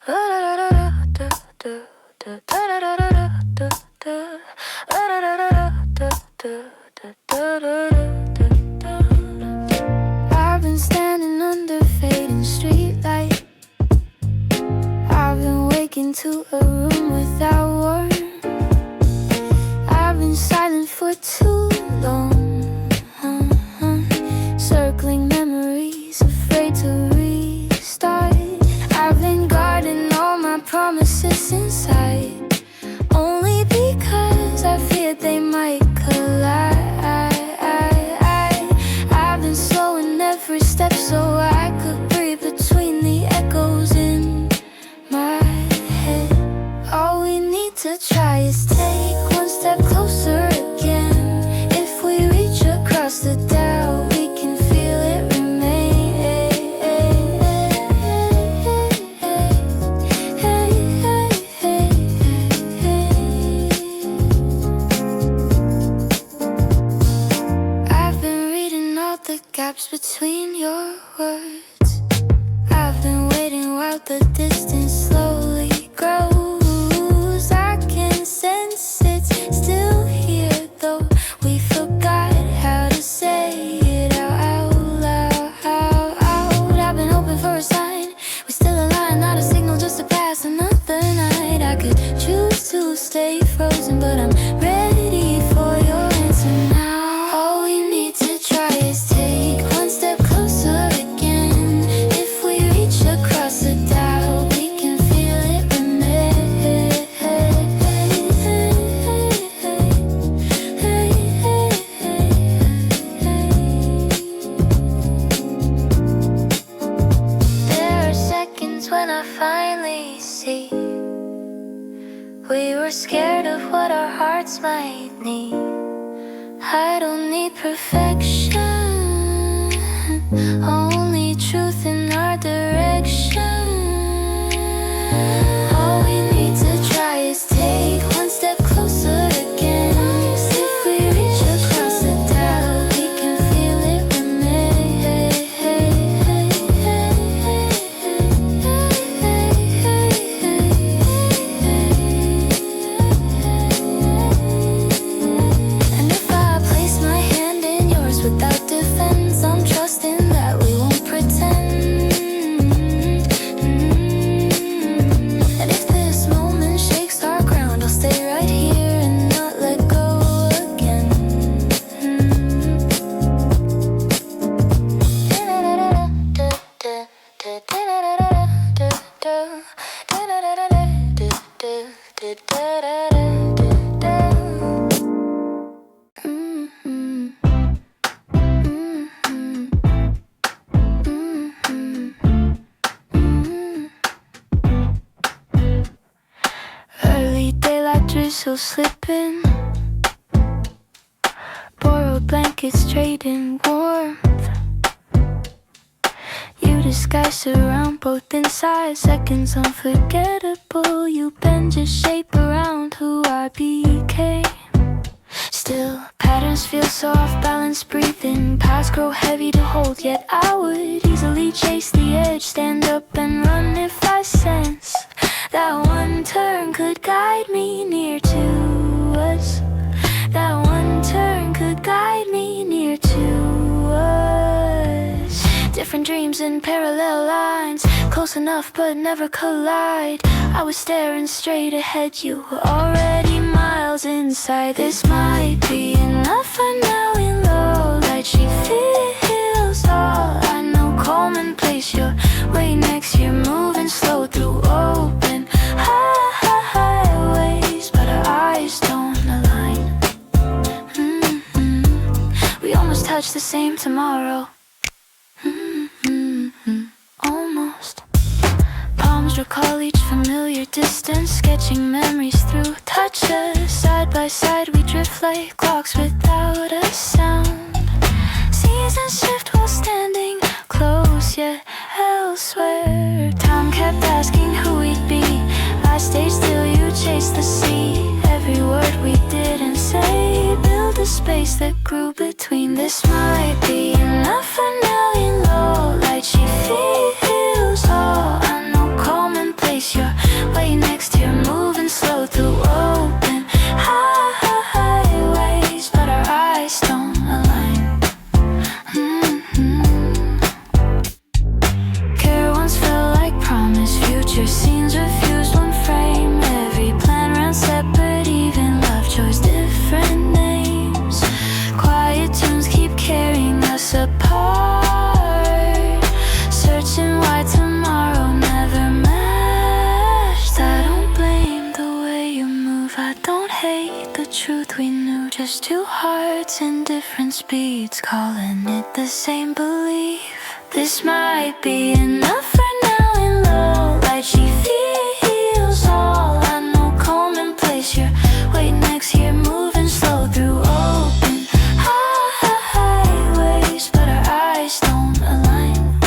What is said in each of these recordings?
I've been standing under fading streetlight. I've been waking to a room without warmth. I've been silent for too long, circling memories, afraid to restart. I've been guarding all my promises inside, only because I feared they might collide. I've been slowing every step so I could breathe between the echoes in my head. All we need to try is take one step closer again. If we reach across the doubt, we can feel it remain. I've been reading all the gaps between your words. I've been waiting while the distance slowly grows. I can sense it's still here, though we forgot how to say it out loud. I've been hoping for a sign. We're still alive, not a signal, just to pass another night. I could choose to stay frozen, but I'm ready for your answer now. All we need to try is take one step closer again. If we reach across the doubt, we can feel it remain. There are seconds when I finally see we were scared of what our hearts might need. I don't need perfection, only truth in our direction. All we need to try is take one step closer again. If we reach across the doubt, we can feel it remain. And if I place my hand in yours without defense, I'm trusting that we won't pretend. And if this moment shakes our ground, I'll stay right here and not let go again. Early daylight drizzle slipping, borrowed blankets trading warmth. You disguise around both inside, seconds unforgettable. You bend your shape around who I became. Still, patterns feel so off balance, breathing. Paths grow heavy to hold, yet I would easily chase the edge. Stand up and run if I sense that one turn could guide me near to us. That one turn could guide me near to us. Different dreams in parallel lines, close enough but never collide. I was staring straight ahead, you were already miles inside. This might be enough for now in low light. She feels all I know, commonplace. You're way next, you're moving slow through open highways, but our eyes don't align. We almost touch the same tomorrow. Almost. Palms recall each familiar distance, sketching memories through touches. Side by side we drift like clocks without a sound. Seasons shift while standing close, yet elsewhere. Time kept asking who we'd be. I stayed still, you chased the sea. Every word we didn't say built a space that grew between. This might be enough for now in low light. She feels all I know, commonplace. place. You're way next here, moving slow through open highways, but our eyes don't align. Care once felt like promise, future scenes refused one frame. Every plan ran separate, even love chose different names. Quiet tunes keep carrying us apart, searching why tomorrow never matched. I don't blame the way you move, I don't hate the truth we knew. Just two hearts in different speeds, calling it the same belief. This might be enough for now. In low light she feels all I know, commonplace. You're way next here, moving slow through open highways, but our eyes don't align.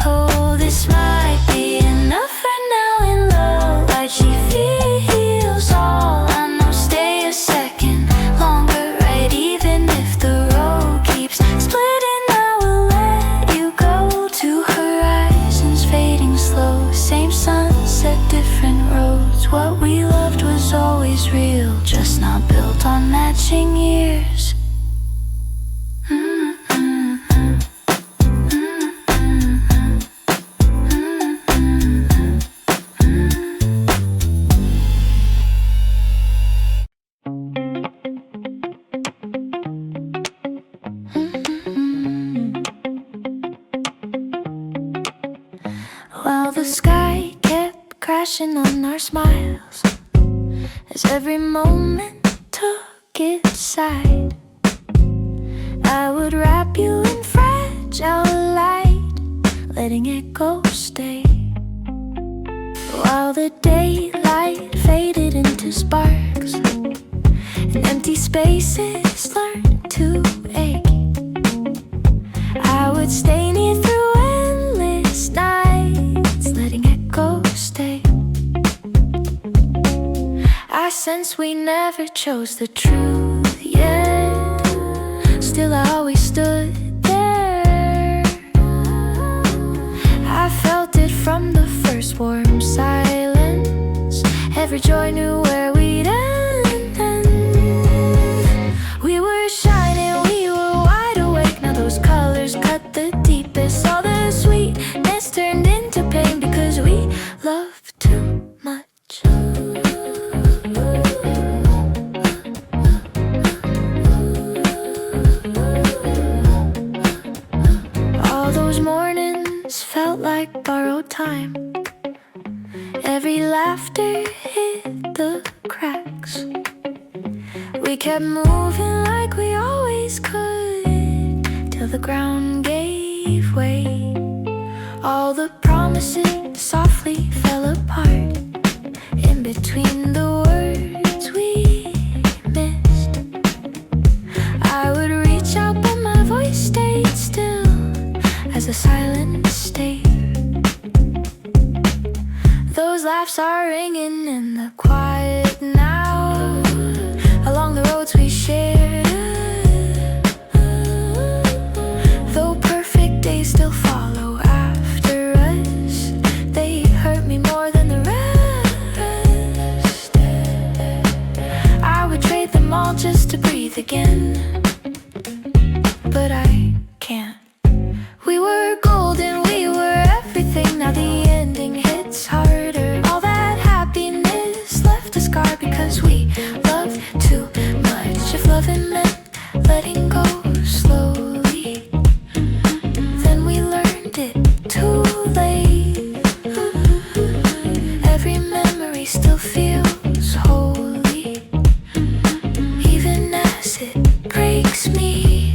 Oh, this might be enough for now. In low light she feels all I know. Stay a second longer, right? Even if the road keeps splitting, I will let you go. Two horizons fading slow, same sunset, different roads. What we loved was always real, just not built on matching years. While the sky kept crashing on our smiles, as every moment took its side, I would wrap you in fragile light, letting it go stay. While the daylight faded into sparks and empty spaces learned to ache, I would stay near through endless nights, letting it go stay. I sense we never chose the truth, yeah. Still I always stood there. I felt it from the first warm silence. Every joy knew where we'd end. We were shining, we were wide awake. Now those colors cut the deepest. All the sweetness turned into pain because we loved too much. All those mornings felt like borrowed time. Every laughter hit the cracks. We kept moving like we always could, till the ground gave way. All the promises softly fell apart in between the words we missed. I would reach out but my voice stayed still as the silence stayed. Those laughs are ringing in the quiet now, along the roads we shared. Though perfect days still follow after us, they hurt me more than the rest. I would trade them all just to breathe again, but I can't. We were golden, we were everything. Now the ending hits harder. All that happiness left a scar because we loved too much. If loving meant letting go slowly, then we learned it too late. Every memory still feels holy, even as it breaks me.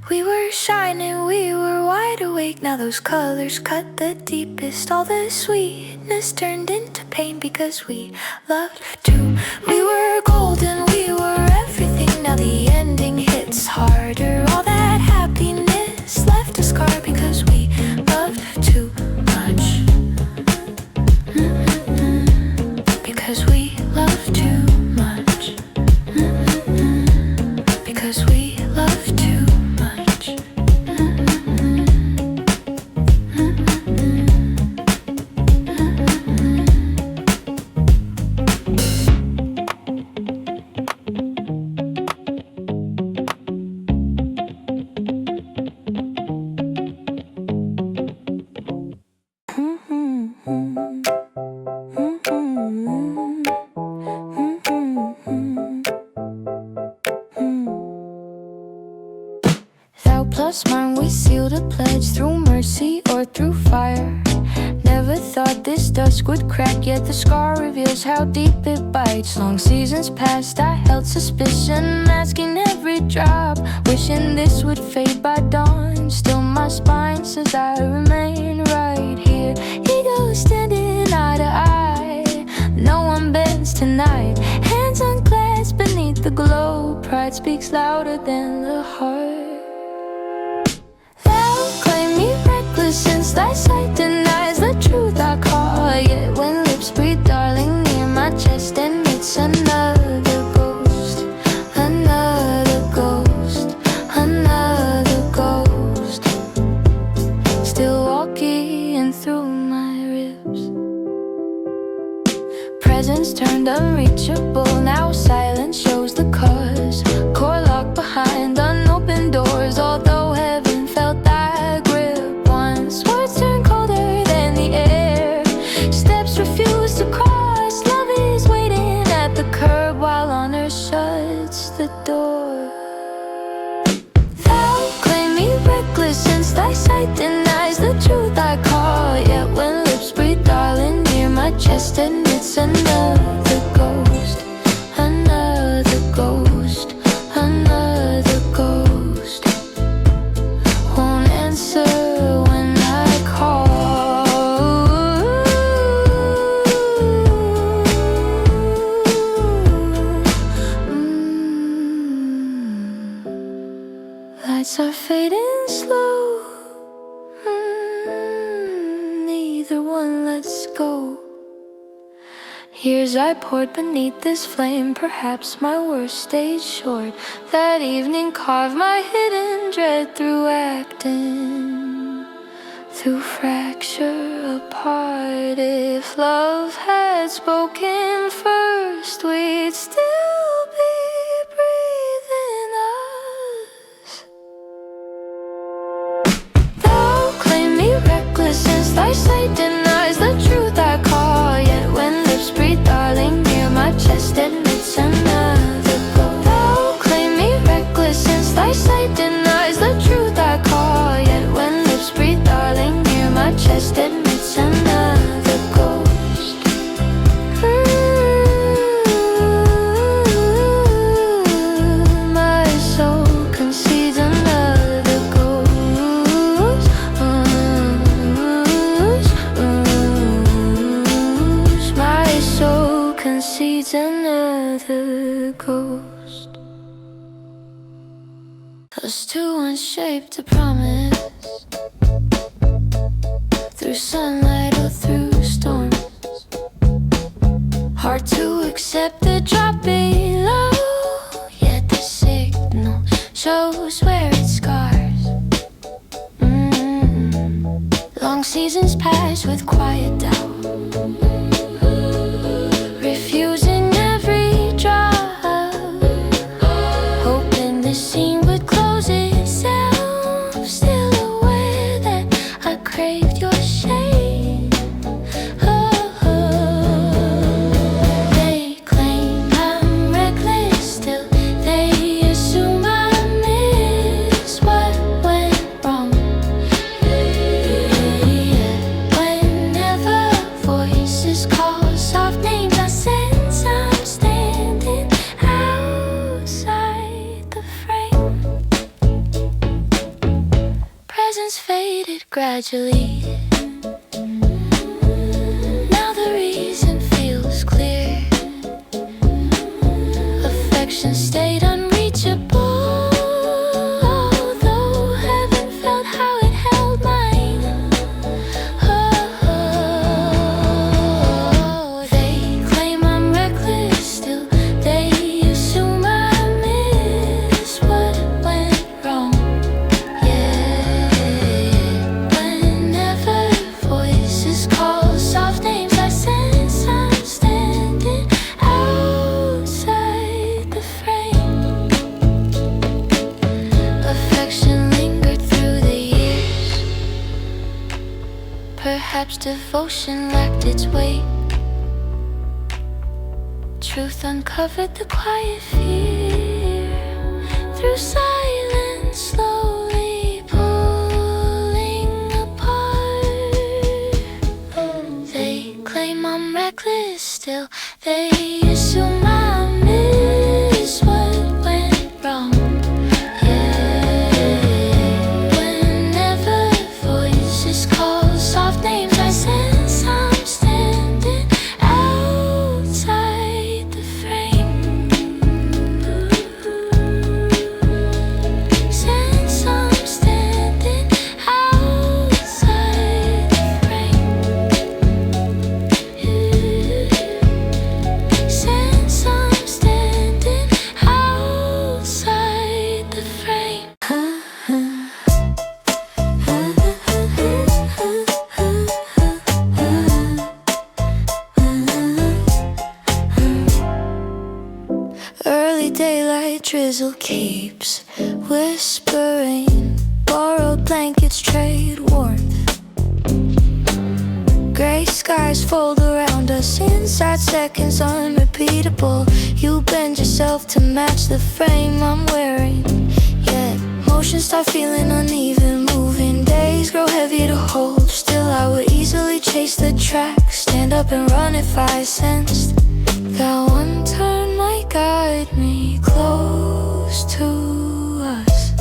We were shining, we were wide awake. Now those colors cut the deepest. All the sweetness turned into pain because we loved too. We were golden, we were everything. Now the ending hits harder. All that happiness left a scar because we loved too much. Because we loved too much. Because we loved too much. through fire. Never thought this dusk would crack, yet the scar reveals how deep it bites. Long seasons past, I held suspicion, masking every drop, wishing this would fade by dawn. Still my spine says I remain right here. Ego standing eye to eye, no one bends tonight. Hands unclasped beneath the glow, pride speaks louder than the heart. Thou claim me reckless since thy sight denies the truth I call. Yet when lips breathe darling near my chest, and it's another ghost, another ghost, another ghost, still walking through my ribs. Presence turned unreachable, now silence shows the cause. Core locked behind unopened doors, although heaven felt that grip once. Words turn colder than the air, steps refuse to cross. Love is waiting at the curb while honor shuts the door. Thou claim me reckless since thy sight denies the truth I call. Yet when lips breathe darling near my chest, and it's another ghost, another ghost, another ghost, won't answer when I call. Lights are fading slow, neither one lets go. Years I poured beneath this flame, perhaps my worst stayed short. That evening carved my hidden dread through acting, through fracture apart. If love had spoken first, we'd still be breathing us. Thou claim me reckless since thy sight denies the truth I call. Yet when lips breathe darling near my chest, and it's another ghost. Thou claim me reckless since thy sight denies the truth I call. Yet when lips breathe darling near my chest, and it's another ghost. My soul concedes another ghost. My soul concedes another ghost. Cause two unshaped a promise, through sunlight or through storms. Hard to accept the drop below, yet the signal shows where it scars. Long seasons pass with quiet doubt, refusing every drop, hoping the scene would close itself. Still aware that I craved your shade. They claim I'm reckless, still they assume I miss what went wrong. Whenever voices call soft names, I sense I'm standing outside the frame. Presence faded gradually, now the reason feels clear. Affection stayed unreachable, although heaven felt how it held mine. They claim I'm reckless, still they assume I miss what went wrong. Whenever voices call soft names, I sense I'm standing outside the frame. Affection lingered through the years, perhaps devotion lacked its weight. Truth uncovered the quiet fear, through silence slowly pulling apart. still they assume I miss what went wrong. Yeah, whenever voices call soft names, I sense I'm standing outside the frame. Sense I'm standing outside the frame. Since I'm standing outside the frame. Early daylight drizzle keeps whispering. Borrowed blankets trade warmth. Gray skies fold around us. Inside seconds unrepeatable. You bend yourself to match the frame I'm wearing. Yet motions start feeling uneven. Moving days grow heavy to hold. Still I would easily chase the track. Stand up and run if I sensed that one turn might guide me close to us.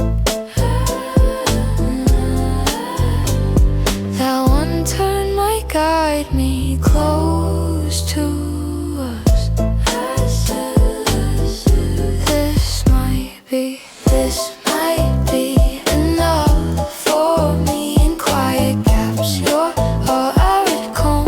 That one turn might guide me close to us. This might be enough for me in quiet gaps. You're all I recall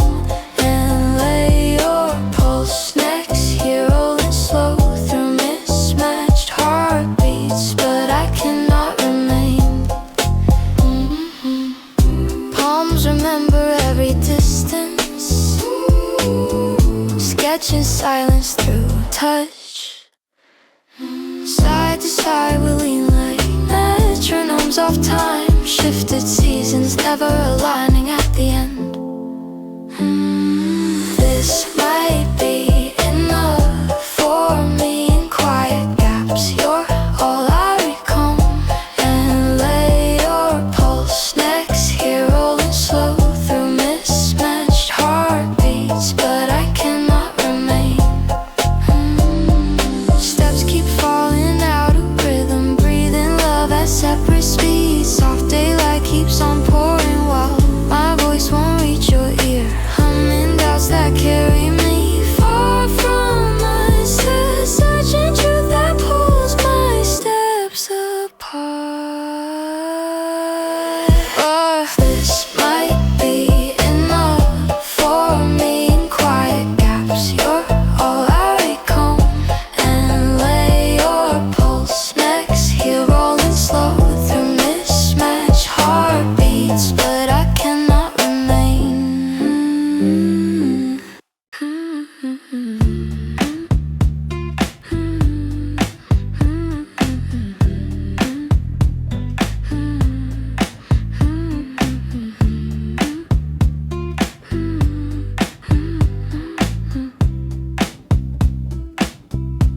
and lay your pulse next here, rolling slow through mismatched heartbeats, but I cannot remain. Palms remember every distance, sketching silence through touch. Side to side we lean like metronomes off time. Shifted seasons never aligning at the end. This might be enough for me in quiet gaps. You're all I recall and lay your pulse next here, rolling slow through mismatched heartbeats, but I cannot remain. Steps keep falling out of rhythm, breathing love at separate speeds. Soft daylight keeps on pouring while my voice won't reach your ear. Humming doubts that carry me far from us, to searching truth that pulls my steps apart. Or this might be enough for me in quiet gaps. You're all I recall and lay your pulse next here, rolling slow through mismatched heartbeats, but I cannot remain.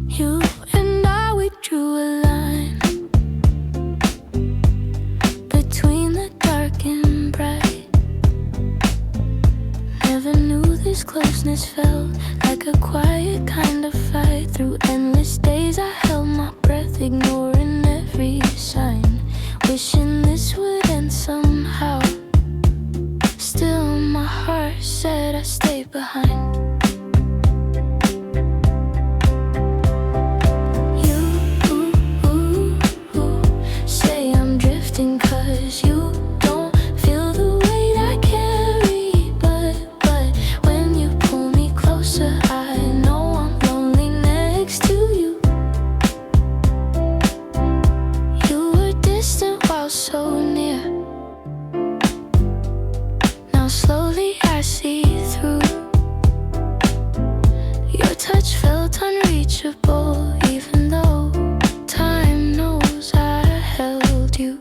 You and I, we drew a line between the dark and bright. Never knew this closeness felt like a quiet kind of fight. Through endless days I held my breath, ignoring every sign, wishing this would end somehow. Still my heart said I stayed behind. Say I'm drifting 'cause you don't feel the weight I carry, but when you pull me closer, I know I'm lonely next to you. You were distant while so near. Now slowly I see through. Your touch felt unreachable, even though time knows I held you.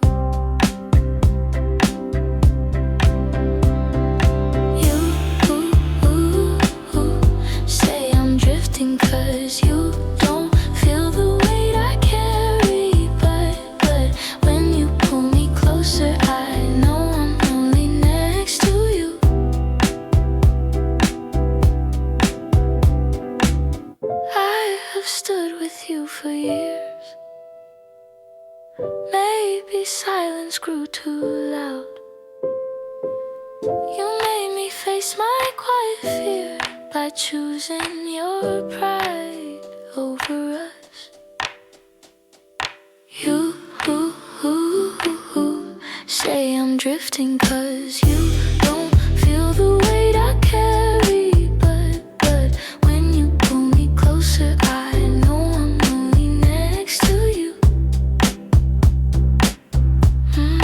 Say I'm drifting 'cause you don't feel the weight I carry, but when you pull me closer, I know I'm only next to you. words grew too loud. You made me face my quiet fear by choosing your pride over us. You say I'm drifting 'cause you don't feel the weight I carry, but when you pull me closer, I know I'm only next to you. I'm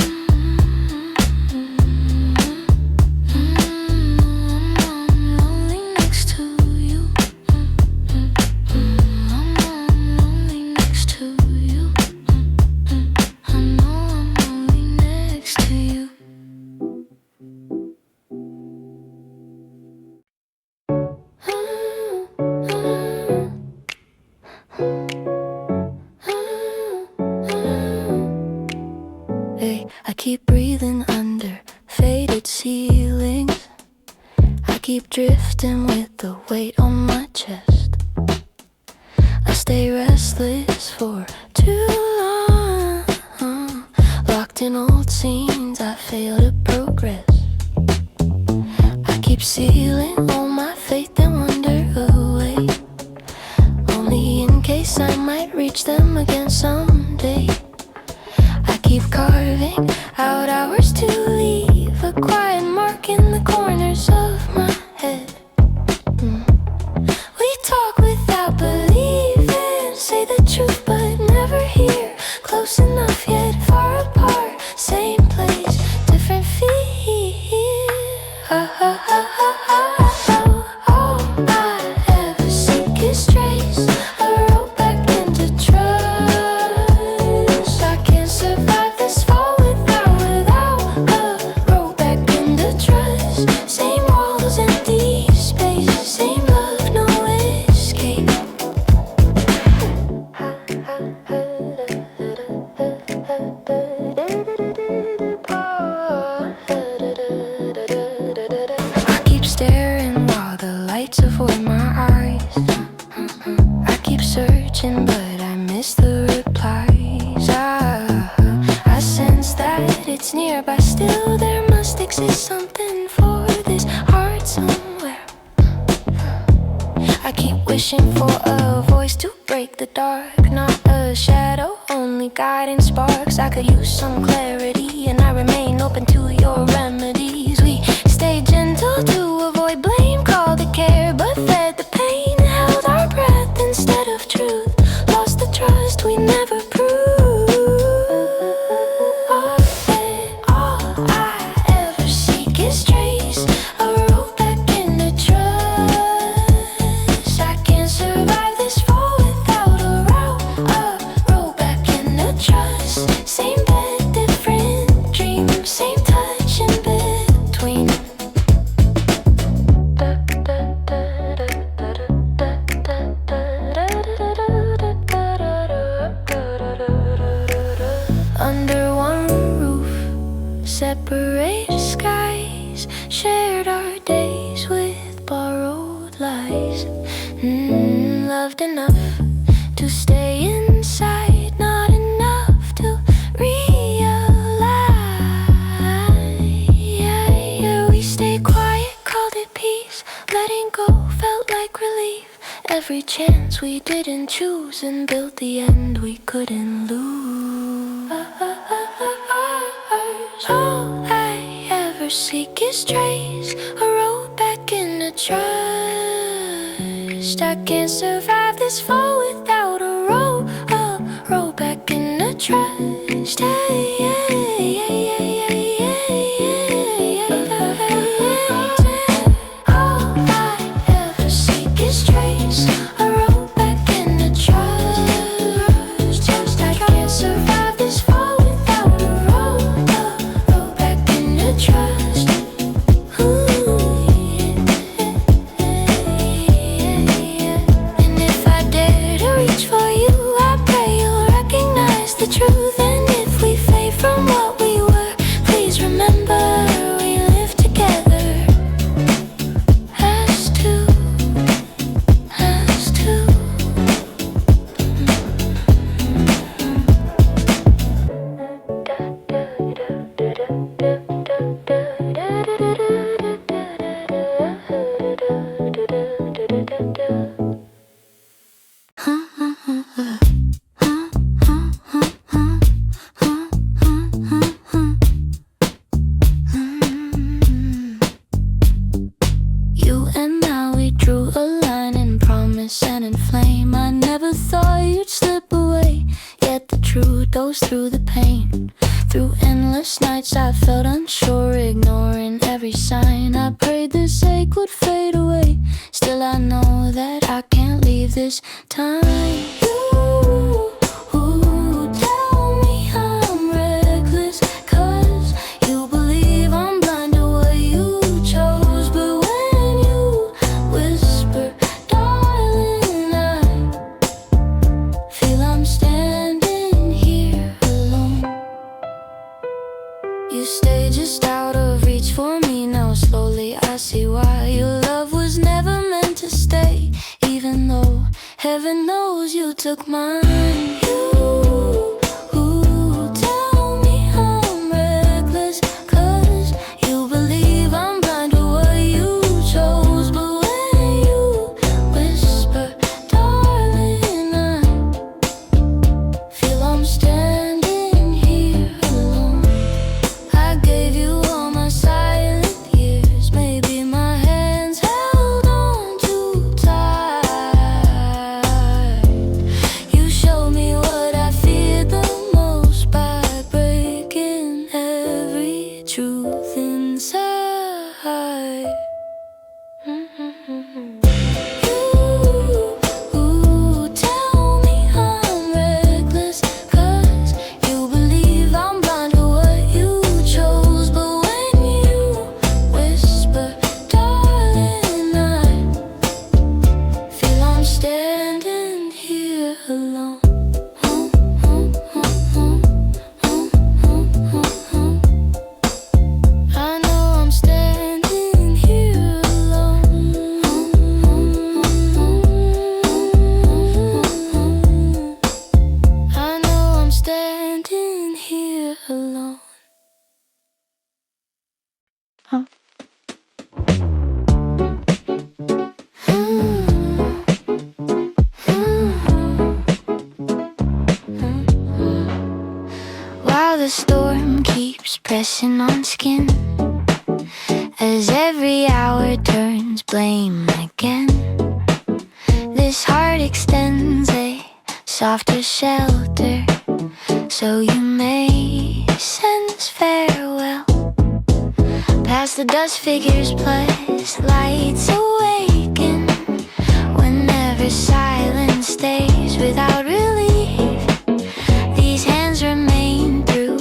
only next to you. I'm only next to you. I know I'm only next to you. Hey, I keep breathing under faded ceilings. I keep drifting with the weight on my chest. I stay restless for too long, locked in old scenes I fail to progress. I keep sealing all my faith and wonder away, only in case I might reach them again someday. I keep carving out hours to leave a quiet mark in the corners of my head. We talk without believing, say the truth but never hear. Close enough yet far apart, same place, different fear. All I ever seek is trace, a road back into trust. I can't survive this fall without a road back into trust. Same walls, empty space, same love, no escape. I keep staring while the lights avoid my eyes. I keep searching but I miss the replies. I sense that it's near, but still there must exist something for this heart somewhere. I keep wishing for a voice to break the dark, not a shadow, only guiding sparks. I could use some clarity and I remain open to your remedies. We stay gentle to avoid blame, called it care, but fed the pain, held our breath instead of truth, lost the trust we never proved. All I ever seek is trace, a road back into trust. I can't survive this fall without a road back into trust. Same bed, different dreams, same touch in between. Under one roof, separated skies, shared our days with borrowed lies. Loved enough to stay inside, not enough to realize. We stayed quiet, called it peace. Letting go felt like relief. Every chance we didn't choose and built the end we couldn't lose. All I ever seek is trace, a road back into trust. I can't survive this fall without a road back into trust. All I ever seek is trace, a road back into trust. I can't survive this fall without a road back into trust. And if I dare to reach for you, I pray you'll recognize the truth. And if we fade from goes through the pain. Through endless nights I felt unsure, ignoring every sign. I prayed this ache would fade away. Still I know that I can't leave this time. You tell me I'm reckless, 'cause you believe I'm blind to what you chose. But when you whisper, darling, I feel I'm standing here alone. You stay just out of reach for me now. Slowly I see why your love was never meant to stay, even though heaven knows you took mine. You tell me I'm reckless, 'cause you believe I'm blind to what you chose. But when you whisper, darling, I feel I'm standing here alone. I gave you all my silent years. Maybe my hands held on too tight. You showed me what I feared the most by breaking every truth inside. You tell me I'm reckless, 'cause you believe I'm blind to what you chose. But when you whisper, darling, I feel I'm standing here alone. I know I'm standing here alone. I know I'm standing here alone. While the storm keeps pressing on skin, as every hour turns blame again, this heart extends a softer shelter, so you may sense farewell. Past the dust figures plus lights awaken, whenever silence stays without relief. These hands remain through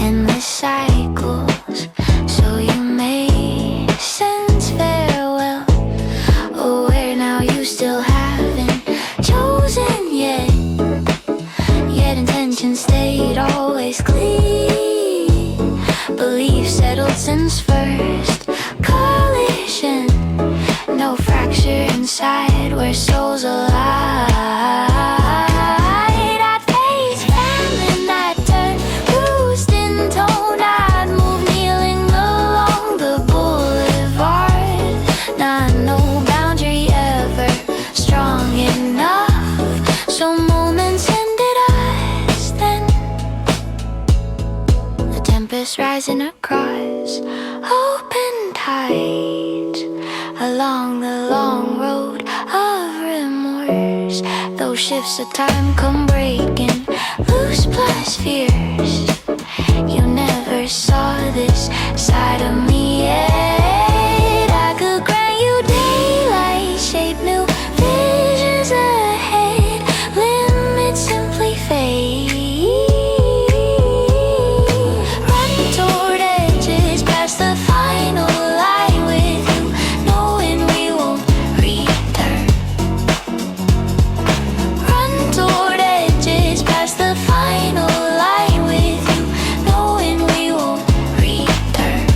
endless cycles, so you may sense farewell. Aware now you still haven't chosen yet, yet intention stayed always clean. Belief settled since first collision, no fracture inside where souls alive. I'd face famine, I'd turn bruised in tone, I'd move kneeling along the boulevard. Not no boundary ever strong enough, so moments ended us then. The tempest rising across open tides along the long road of remorse. Those shifts of time come breaking loose plus fierce. You never saw this side of me yet. I could grant you daylight, shape new visions ahead. Limits simply fade. Run toward edges past the final line with you, knowing we won't return. Run toward edges past the final line with you, knowing we won't return.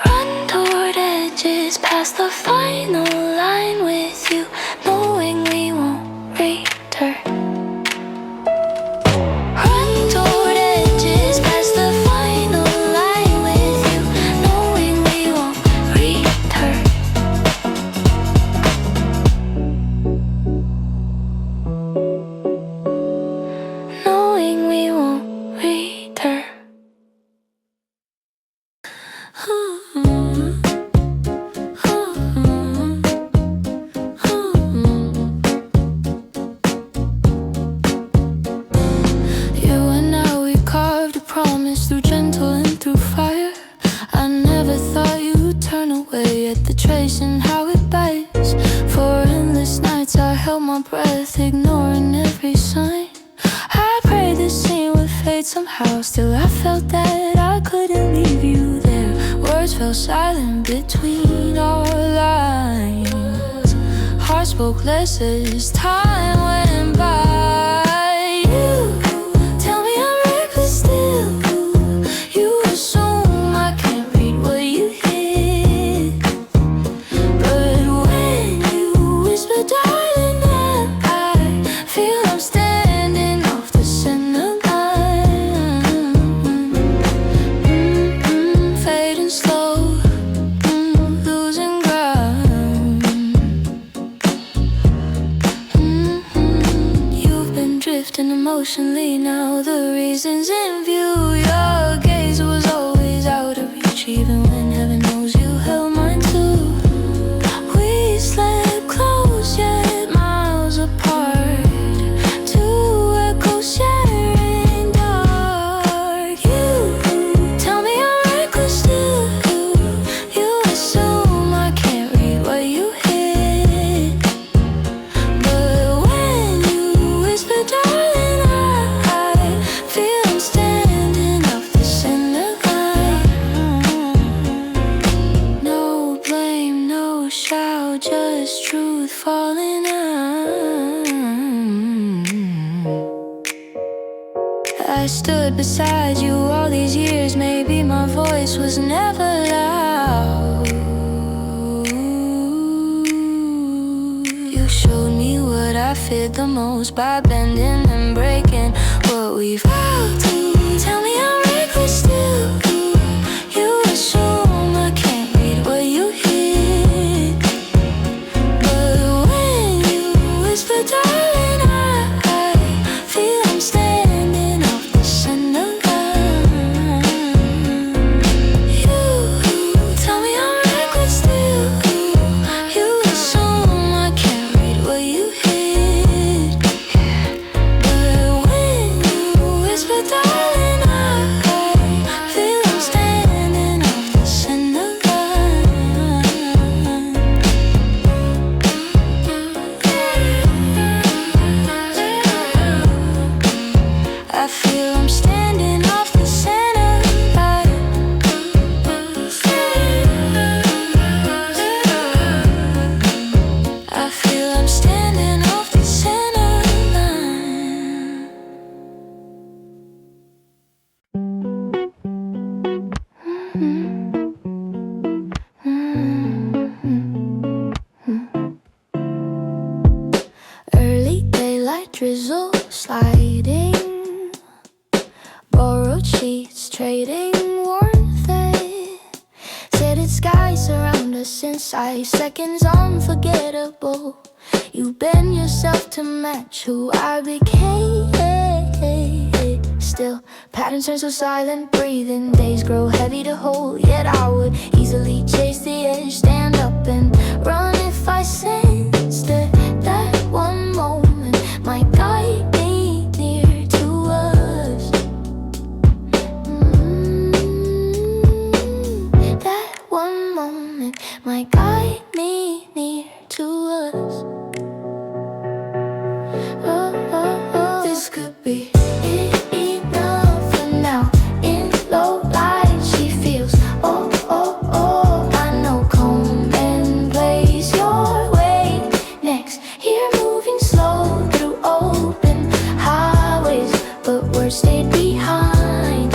Run toward edges past the final line with you, knowing we won't return. Run toward edges past the final line with you, knowing we won't return. somehow. Still I felt that I couldn't leave you there. Words fell silent between our lines. Heart spoke less as time went by. You tell me I'm reckless still. You assume I can't read what you hid. But when you whisper, darling, I feel I'm standing off the center line. Fading slow, losing ground. You've been drifting emotionally, now the reason's in view. Your gaze was always out of reach, even when heaven knows you held mine too. We slept close yet miles apart, two echoes shattering dark. You tell me I'm reckless still. You assume I can't read what you hid. But when you whisper, darling, I feel I'm standing off the center line. No blame, no shout, just truth falling out. I stood beside you all these years, maybe my voice was never loud. You showed me what I feared the most by bending and breaking what we vowed to. Tell me I'm reckless still. You assume I can't read what you hid. But when you whisper, darling, I feel I'm standing off the center line. You tell me I'm reckless still. You assume I can't read what you hid. But when you whisper, darling, I feel I'm standing off the center line. I feel I'm standing off the center line. I feel I'm standing off the center line. Early daylight drizzle sliding, borrowed sheets trading warmth. Shaded skies surround us inside, seconds unforgettable. You bend yourself to match who I became. Still, patterns turn so silent, breathing. Days grow heavy to hold, yet I would easily chase the edge, stand up and run if I sensed that one moment might guide me near to us. That one moment might guide me near to us. This could be enough for now. In low light, she feels I know. Come and place your weight next. Here, moving slow through open highways, but words stayed behind.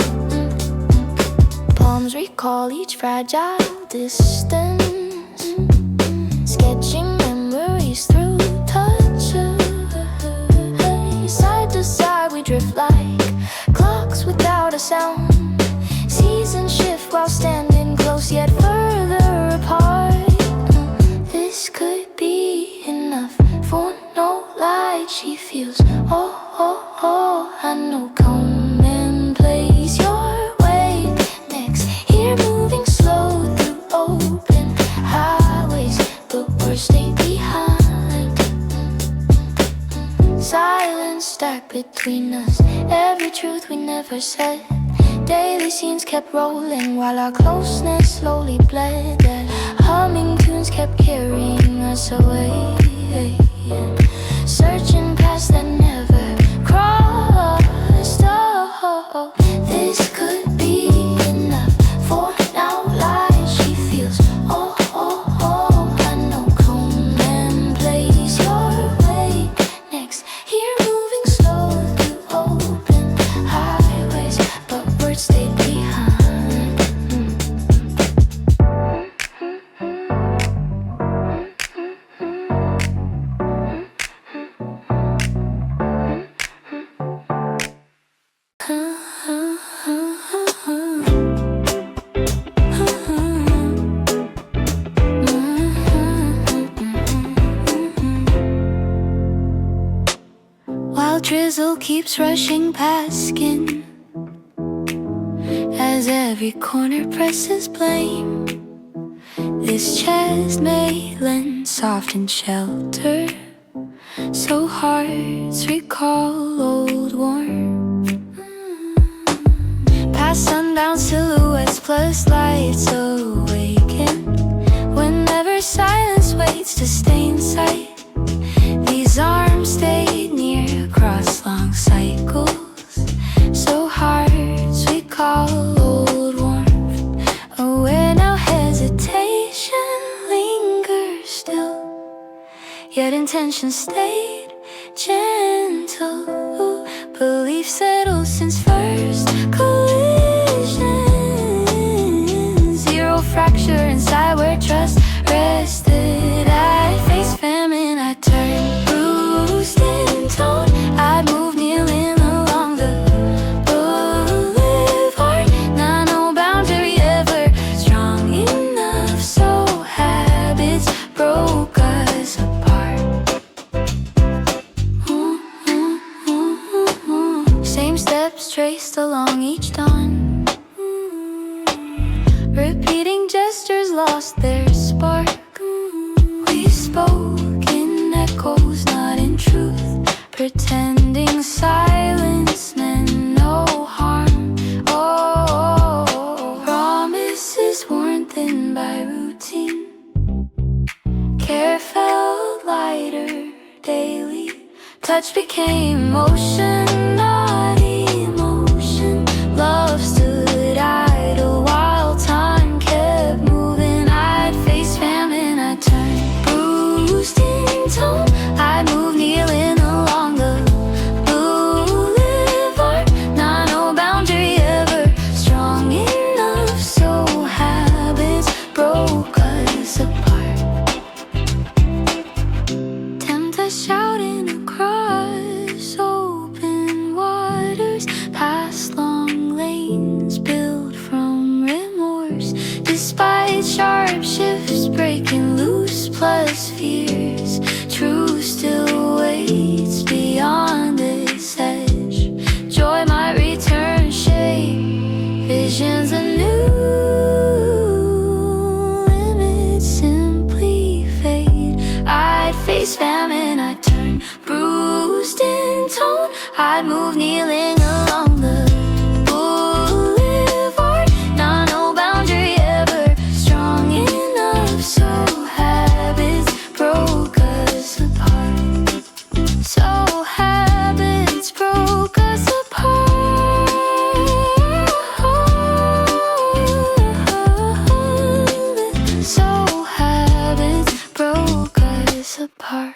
Palms recall each fragile distance, sketching memories through touch. Side to side we drift like clocks without a sound. Seasons shift while standing close, yet further apart. This could be enough for no light. She feels I know. Come and place your weight next. Here, moving slow through open highways, but words stay behind. Silence stacked between us, every truth we never said. Daily scenes kept rolling while our closeness slowly bled. That humming tunes kept carrying us away, searching past that never crossed. This could be enough for now. Lies she feels. I know. Come and blaze your way next. Here moving slow through open highways, but words stay behind. While drizzle keeps rushing past skin, as every corner presses blame, this chest may lend soft and shelter, so hearts recall old warmth. Past sundown silhouettes plus lights awaken, whenever silence waits to stay in sight. These arms stayed near across long cycles, so hearts we call old warmth. Oh, where no hesitation lingers still, yet intention stayed gentle. Belief settled since first collision. Zero fracture inside where trust rested. I faced famine, I turned bruised in tone. I'd move kneeling along the boulevard. Not no boundary ever strong enough, so habits broke us apart. Same steps traced along each dawn, repeating gestures lost their spark. We spoke in echoes, not in truth, pretending silence meant no harm. Oh, promises worn thin by routine. Care felt lighter daily. Touch became motion, not emotion. Love stood idle while time kept moving. I'd face famine, I turned bruised in tone. I'd move kneeling along the boulevard. Not no boundary ever strong enough, so habits broke us apart. Tempt us shouting across open waters, past long lanes built from remorse. Despite sharp shifts breaking loose plus fears, truth still waits beyond this edge. Joy might return, shape visions anew. Limits simply fade. I'd face famine, I'd turn bruised in tone. I'd move kneeling along the boulevard. Not no boundary ever strong enough, so habits broke us apart. So habits broke us apart. So habits broke us apart.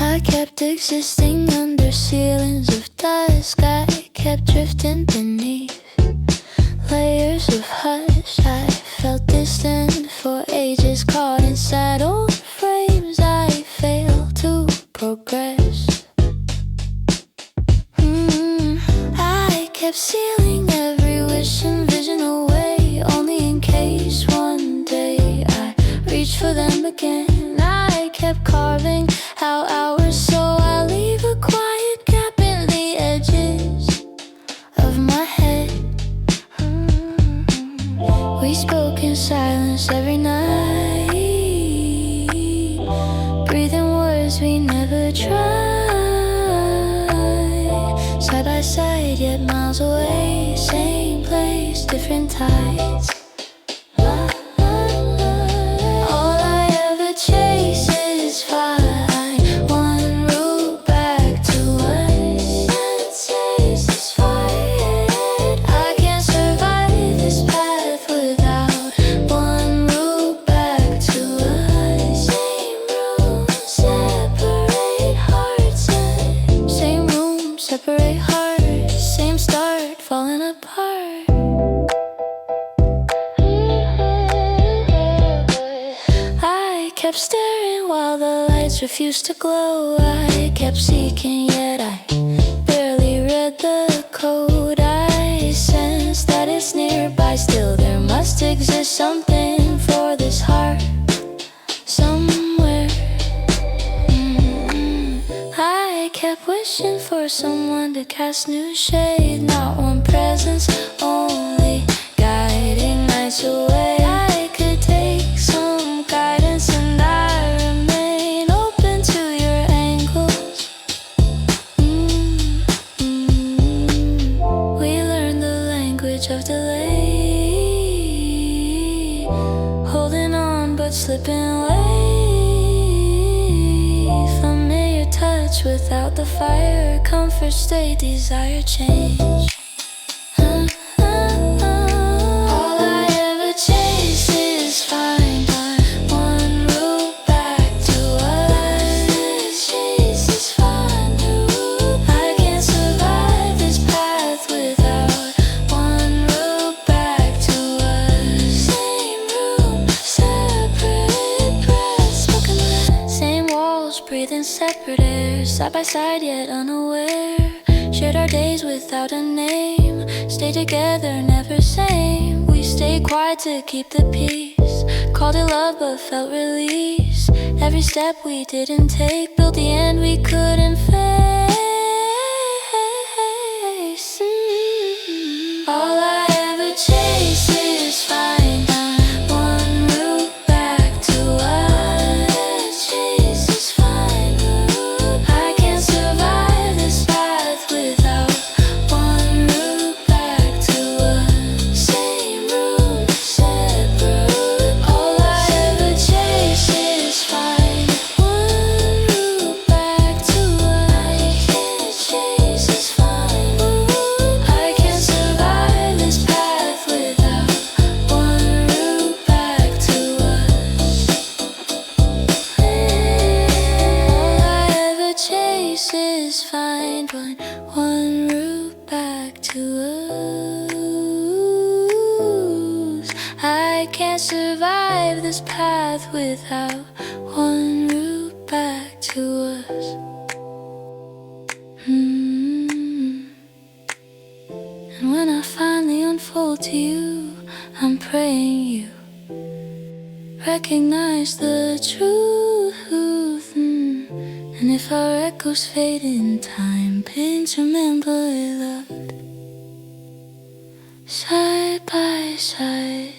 I kept existing under ceilings of dusk. I kept drifting beneath layers of hush. I felt distant for ages, caught inside old frames. I failed to progress. I kept sealing every wish and vision away, only in case one day I reach for them again. I kept carving out hours, so I leave a quiet gap in the edges of my head. We spoke in silence every night, breathing words we never tried. Side by side, yet miles away, same place, different tides. La, la. kept staring while the lights refused to glow. I kept seeking, yet I barely read the code. I sensed that it's nearby, still there must exist something for this heart somewhere. I kept wishing for someone to cast new shade, not one presence, only guiding nights away. I could take some guidance, and I remain open to your angles. We learned the language of delay, holding on but slipping away. Familiar touch without the fire, comfort stay, desire change. Breathing separate air, side by side yet unaware. Shared our days without a name, stayed together, never same. We stayed quiet to keep the peace, called it love but felt release. Every step we didn't take built the end we couldn't face. All I ever chase is find one route back to us. Chase is find route. I can't survive this path without one route back to us. Same route, separate. All I ever chase is find one route back to us. I can't chase is find route. I can't survive this path without one route back to us. All I ever chase is find one route back to us. I can't survive this path without one route back to us. And when I finally unfold to you, I'm praying you recognize the truth. And if our echoes fade in time, please remember we loved side by side.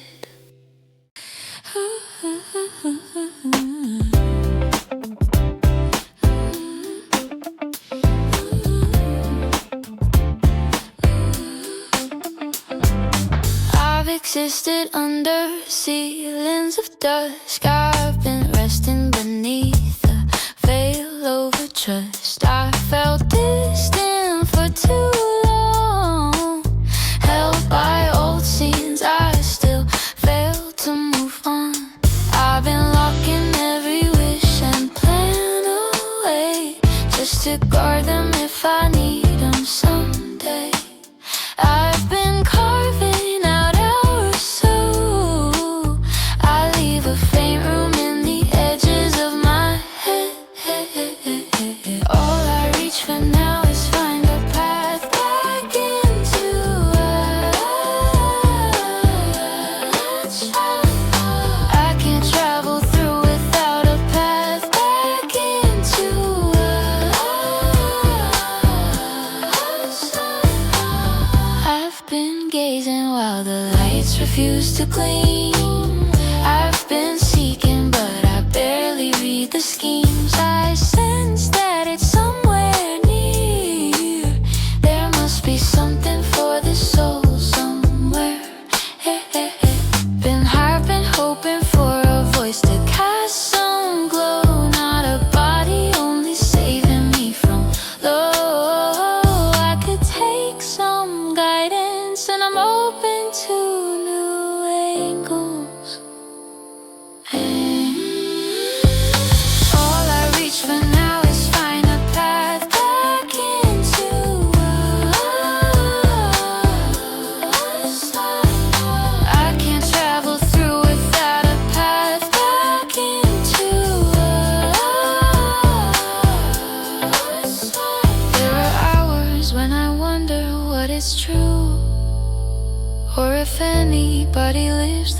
I've existed under ceilings of dusk. I've been resting beneath a veil over trust. I felt distant for too long, held by old scenes I still fail to move on. I've been locking every wish and plan away, just to guard them if I need them someday. I've been carving out our soul. I leave a faint room in the edges of my head. All I reach for now is find a path back into us. I can't travel through without a path back into us. I've been gazing while the lights refuse to gleam. I've been seeking, but I barely read the schemes. I sense that it's somewhere near. There must be something for the soul somewhere. Been harping, hoping for a voice to cast some glow, not a body, only saving me from low. I could take some guidance, and I'm open to new angles.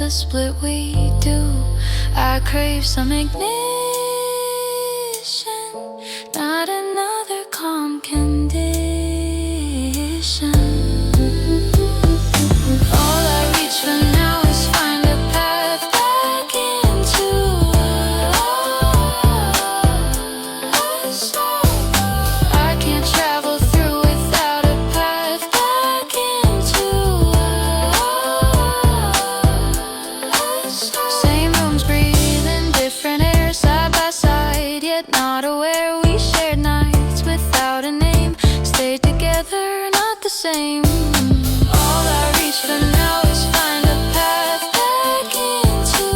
the split we do. I crave some ignition, not another calm condition. All I reach for now is find a path back into us. I can't travel through without a path back into us. Same rooms, breathing different air, side by side, yet not aware. We shared nights without a name, stayed together, not the same. All I reach for now is find a path back into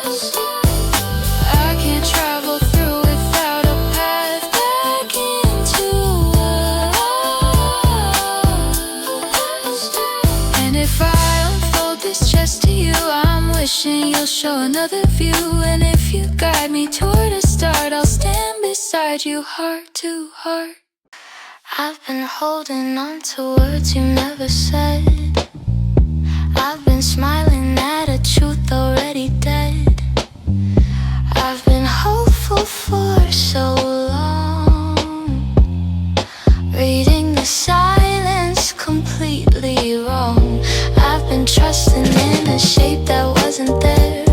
us. I can't travel through without a path back into us. And if I unfold this just to you, I'm wishing you'll show another view. And if you guide me toward a start, I'll stand beside you, heart to heart. I've been holding on to words you never said. I've been smiling at a truth already dead. I've been hopeful for so long, reading the silence completely wrong. I've been trusting in a shape that wasn't there,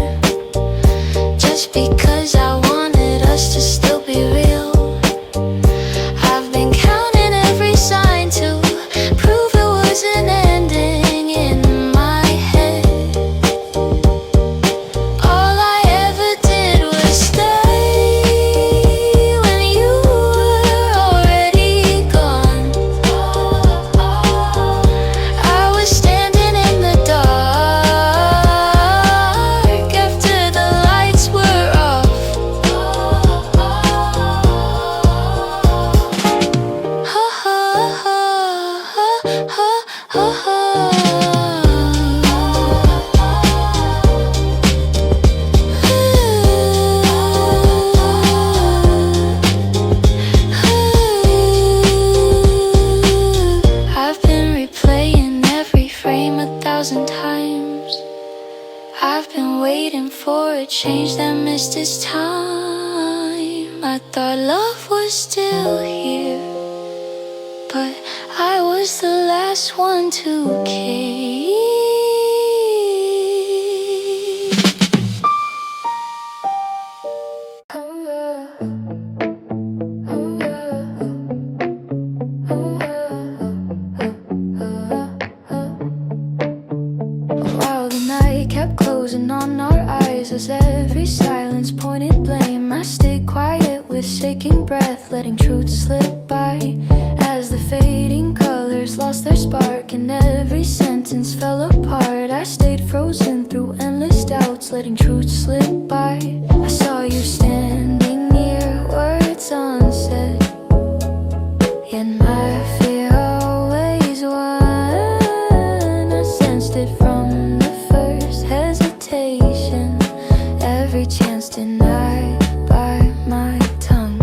just because I wanted us to still be real. I've been counting every sign to prove it wasn't ending in my head. All I ever did was stay when you were already gone. I was standing in the dark after the lights were off. I've been replaying every frame 1,000 times. I've been waiting for a change that missed its time. I thought love was still here, but I was the last one to keep. While the night kept closing on our eyes, as every silence pointed blame, I stayed quiet with shaking breath, letting truth slip by. As the fading colors lost their spark and every sentence fell apart, I stayed frozen through endless doubts, letting truth slip by. I saw you standing near, words unsaid, yet my fear always won. I sensed it from the first hesitation, every chance denied by my tongue.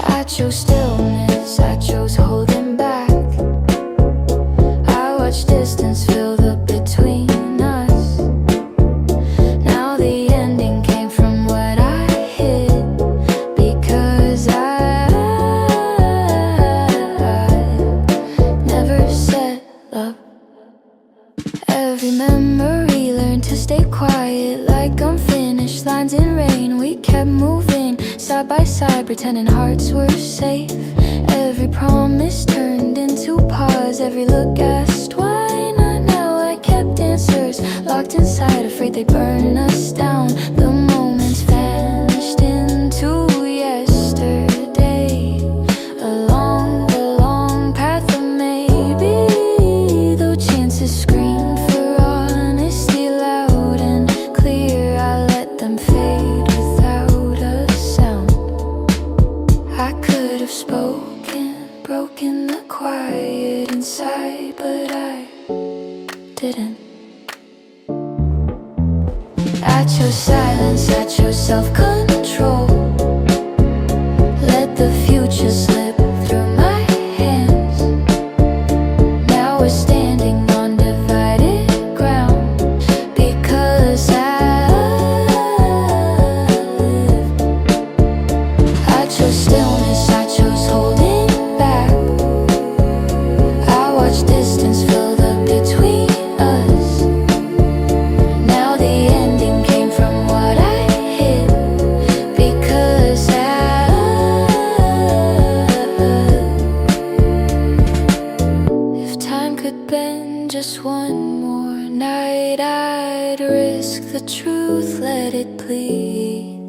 I chose stillness, I chose holding back. I watched distance fill the between us. Now the ending came from what I hid, because I never set up. Every memory learned to stay quiet, like unfinished lines in rain. We kept moving side by side, pretending hearts were safe. Every promise turned into pause, every look asked why not now. I kept answers locked inside, afraid they'd burn us down. The moments vanished into yesterday, along the long path of maybe. Though chances screamed for honesty loud and clear, I let them fade without a sound. I could have spoken, broken the quiet inside, but I didn't. I chose silence, I chose self-control. Let the future slip through my hands. Now we're standing night I'd risk the truth, let it bleed.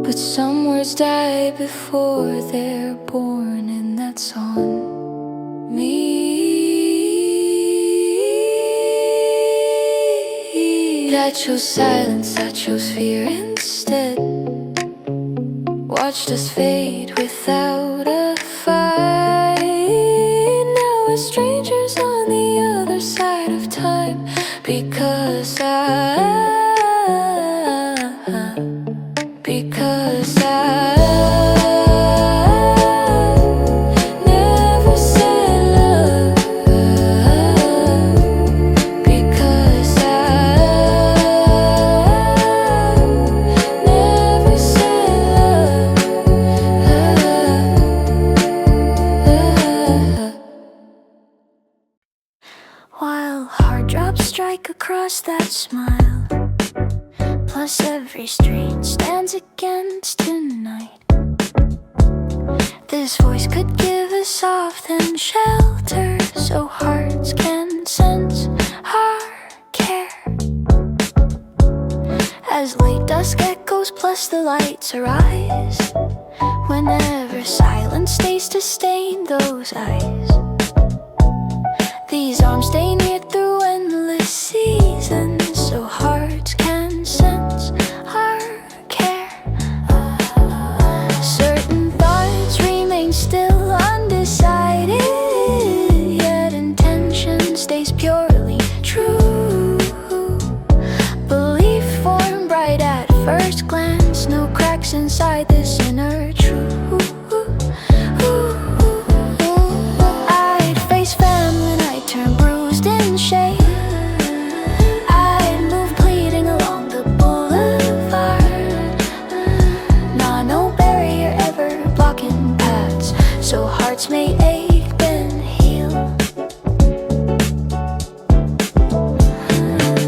But some words die before they're born, and that's on me. I chose silence, I chose fear instead. Watched us fade without a fight. Now we're strangers on the other side of time, because I never said love, because I never said love. While hard drops strike across that smile, plus every street stands against tonight. This voice could give us soft and shelter, so hearts can sense our care. As late dusk echoes plus the lights arise, whenever silence stays to stain those eyes. These arms stay near through endless seasons, so hearts can sense our care. Certain thoughts remain still undecided, yet intention stays purely true. Belief formed bright at first glance, no cracks inside this inner truth. I'd face famine when I turn bruised in shame. I'd move bleeding along the boulevard. Nah, no barrier ever blocking paths, so hearts may ache then heal.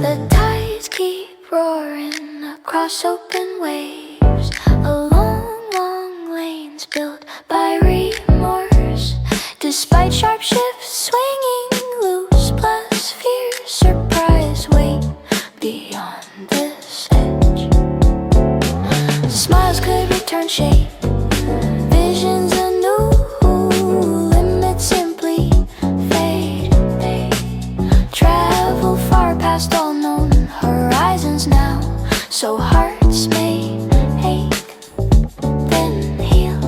The tides keep roaring across open waves, along long lanes built by remorse. Despite sharp shifts swinging loose, plus fear, surprise, wait beyond this edge. Smiles could return shape, visions anew, limits simply fade. Travel far past all known horizons now, so hearts may ache then heal.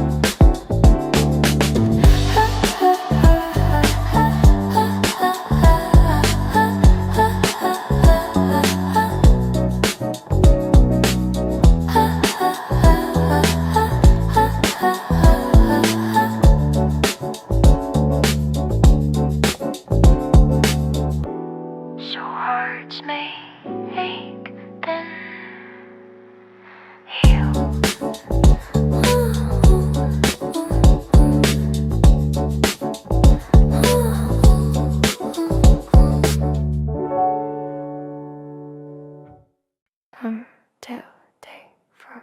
So hearts may ache then heal. Two, three, four.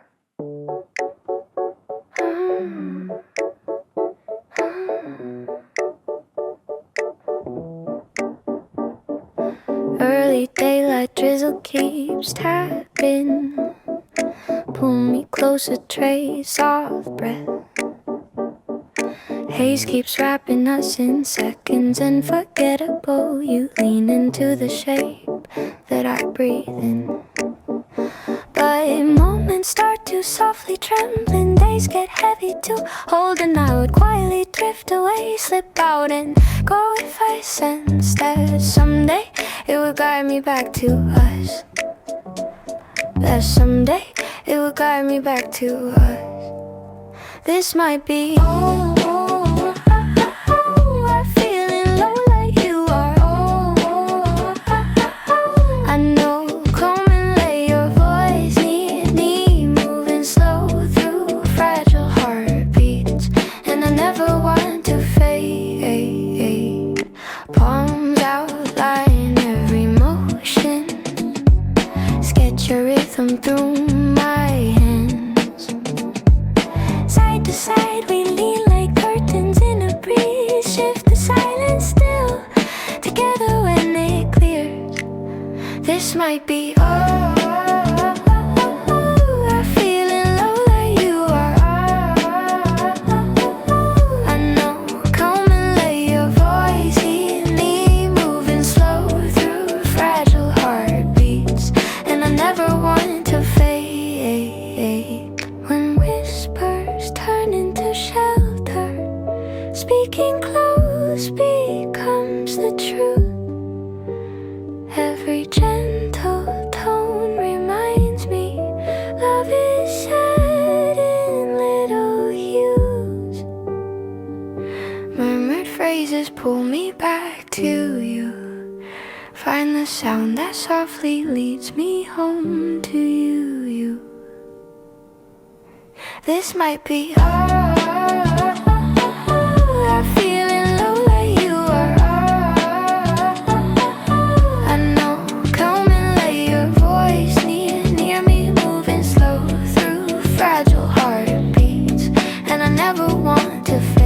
Early daylight drizzle keeps tapping. Pull me closer, trace off breath. Haze keeps wrapping us in seconds unforgettable. You lean into the shape that I breathe in. But moments start to softly trembling, days get heavy to hold, and I would quietly drift away, slip out and go if I sensed that someday it would guide me back to us. That someday it would guide me back to us. This might be I'm feeling low like you are. I know, come and lay your voice near me, moving slow through fragile heartbeats, and I never want to fade. Palms outline every motion, sketch your rhythm through my hands. Side to side we lean like curtains in a breeze, shift the silence still together when it clears. This might be all. I'm feeling low like you are. I know, come and lay your voice in me, moving slow through fragile heartbeats. And I never want to fade. When whispers turn into shelter, speaking close becomes the truth. Every gentle tone reminds me love is said in little hues. Murmured phrases pull me back to you. Find the sound that softly leads me home to you. This might be all. I'm feeling low like you are. I know, come and lay your voice near me, moving slow through fragile heartbeats. And I never want to fade.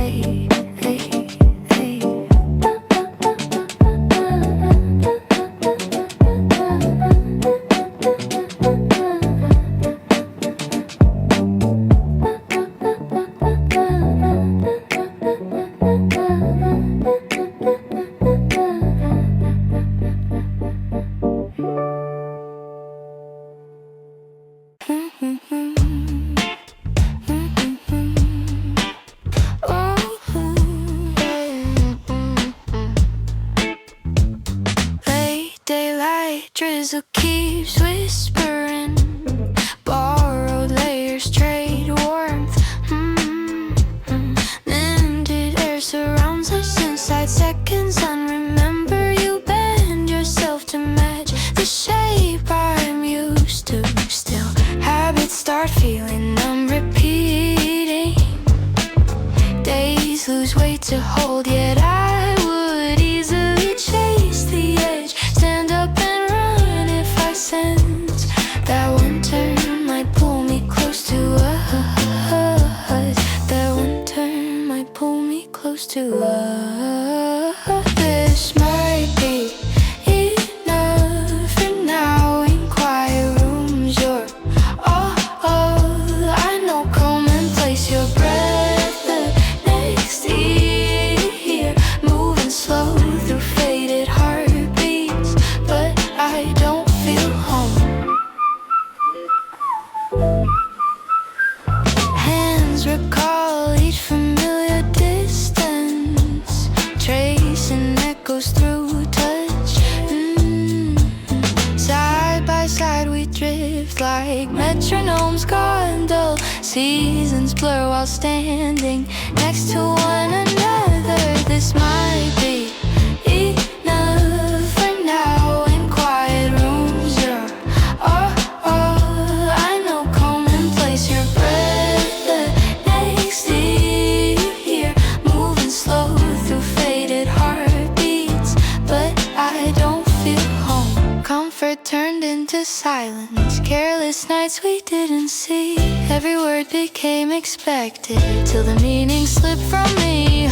Daylight drizzle keeps whispering. Borrowed layers trade warmth. Mended air surrounds us inside seconds. And remember, you bend yourself to match the shape I'm used to. Still, habits start feeling I'm repeating. Days lose weight to hold, yet I would easily chase the edge. Stand up and run if I sense that one turn might pull me close to us. That one turn might pull me close to us. This might be enough for now. In quiet rooms, you're all I know. Come and place your breath next ear, moving slow through faded heartbeats. But I don't feel home. Hands recall each familiar distance, tracing echoes through touch. Side by side we drift like metronomes gone dull. Seasons blur while standing next to one another. This might be enough for now. In quiet rooms, you're all I know. Come and place your breath next ear, moving slow through faded heartbeats. But I don't feel home. Comfort turned into silence, careless nights we didn't see. Every word became expected till the meaning slipped from me.